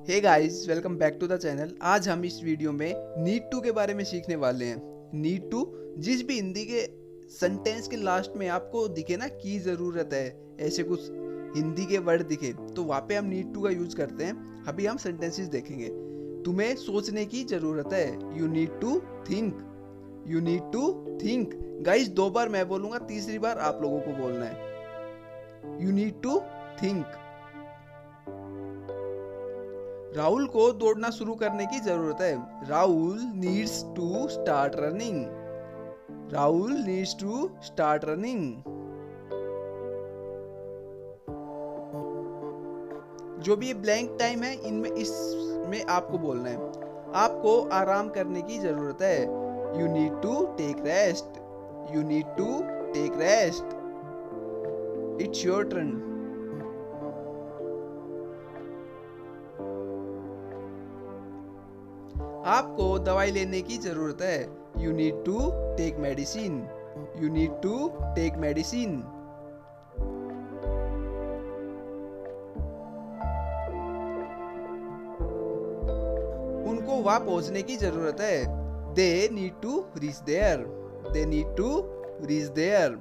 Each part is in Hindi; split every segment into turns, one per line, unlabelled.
Hey guys, welcome back to the channel. आज हम इस वीडियो में नीड टू के बारे में सीखने वाले हैं। नीड टू जिस भी हिंदी के सेंटेंस के लास्ट में आपको दिखे ना की ज़रूरत है, ऐसे कुछ हिंदी के वर्ड दिखे तो वहाँ पे हम नीड टू का यूज करते हैं। अभी हम सेंटेंसेस देखेंगे। तुम्हें सोचने की ज़रूरत है, you need to think, you need to think. Guys 2 बार मैं बोलूँगा, तीसरी बार आप लोगों को बोलना है। You need to think. Rahul को दौड़ना शुरू करने की जरूरत है, Rahul needs to start running, Rahul needs to start running. जो भी ये ब्लैंक टाइम है इनमें इसमें आपको बोलना है, आपको आराम करने की जरूरत है, you need to take rest, you need to take rest, it's your turn. आपको दवाई लेने की जरूरत है, you need to take medicine, you need to take medicine. उनको वहां पहुंचने की जरूरत है, they need to reach there, they need to reach there.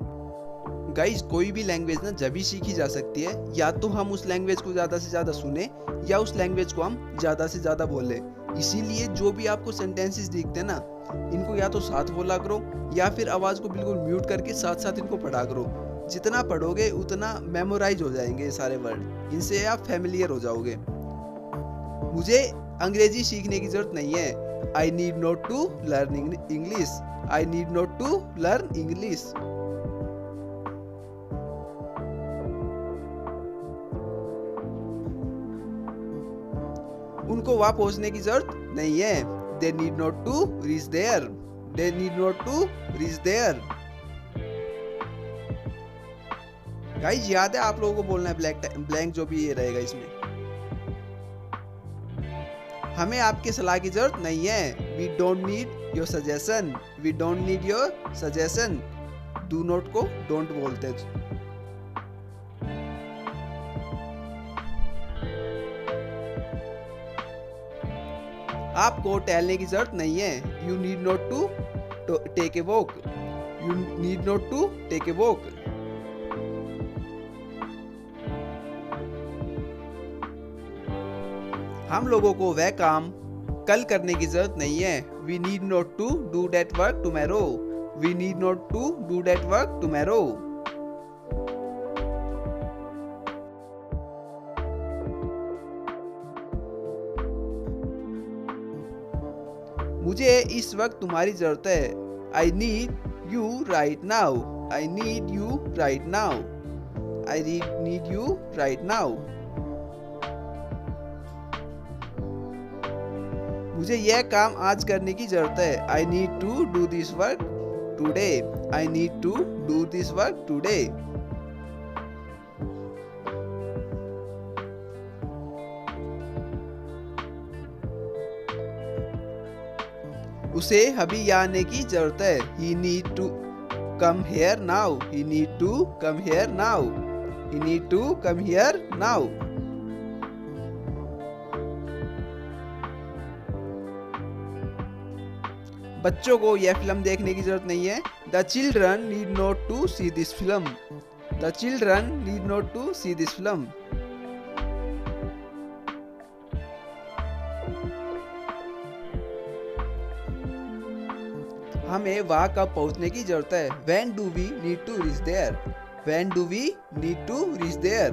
Guys कोई भी लैंग्वेज ना जब भी सीखी जा सकती है, या तो हम उस लैंग्वेज को ज्यादा से ज्यादा सुने या उस लैंग्वेज को हम ज्यादा से ज्यादा बोले। इसीलिए जो भी आपको सेंटेंसेस दिखते हैं ना, इनको या तो साथ बोला करो या फिर आवाज को बिल्कुल म्यूट करके साथ साथ इनको पढ़ा करो। जितना पढ़ोगे उतना मेमोराइज हो जाएंगे ये सारे वर्ड, इनसे आप फैमिलियर हो जाओगे। मुझे अंग्रेजी सीखने की जरूरत नहीं है, I need not to learn English, I need not to learn English. उनको वहां पहुंचने की जरूरत नहीं है, they need not to reach there, they need not to reach there. Guys याद है आप लोगों को बोलना है ब्लैंक जो भी ये रहेगा इसमें। हमें आपके सलाह की जरूरत नहीं है, we don't need your suggestion, we don't need your suggestion. Do not को डोंट बोलते। आपको टहलने की जरूरत नहीं है, you need not to take a walk, you need not to take a walk. हम लोगों को वह काम कल करने की जरूरत नहीं है, we need not to do that work tomorrow, we need not to do that work tomorrow. मुझे इस वक्त तुम्हारी जरूरत है, I need you right now, I need you right now, I need you right now. मुझे यह काम आज करने की जरूरत है, I need to do this work today, I need to do this work today. उसे अभी यहाँ आने की जरूरत है, he need to come here now, he need to come here now, he need to come here now। बच्चों को यह फिल्म देखने की जरूरत नहीं है, the children need not to see this film, the children need not to see this film। हमें वहां कब पहुंचने की जरूरत है, when do we need to reach there, when do we need to reach there।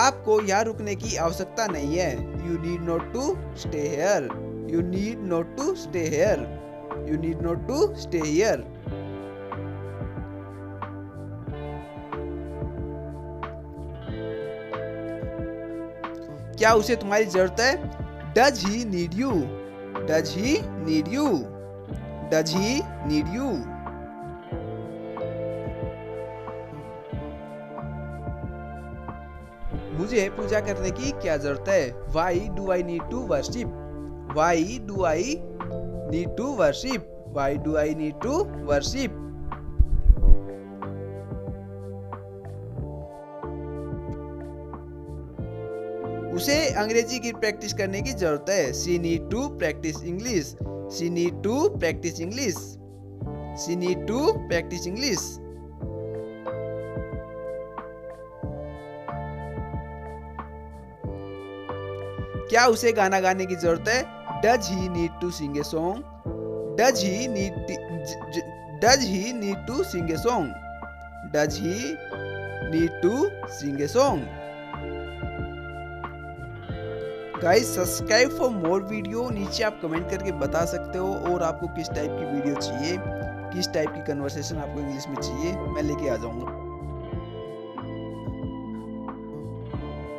आपको यहाँ रुकने की आवश्यकता नहीं है, you need not to stay here, you need not to stay here, you need not to stay here। क्या उसे तुम्हारी जरूरत है, does he need you, does he need you, does he need you. मुझे पूजा करने की क्या जरूरत है, why do I need to worship, why do I need to worship, Why do I need to worship? उसे अंग्रेजी की प्रैक्टिस करने की जरूरत है। She need to practise English, she need to practise English, she need to practise English. क्या उसे गाना गाने की जरूरत है? Does he need to sing a song, does he need to sing a song, does he need to sing a song. Guys subscribe for more video, नीचे आप कमेंट करके बता सकते हो और आपको किस टाइप की वीडियो चाहिए, किस टाइप की कन्वर्सेशन आपको इंग्लिश में चाहिए, मैं लेके आ जाऊंगा।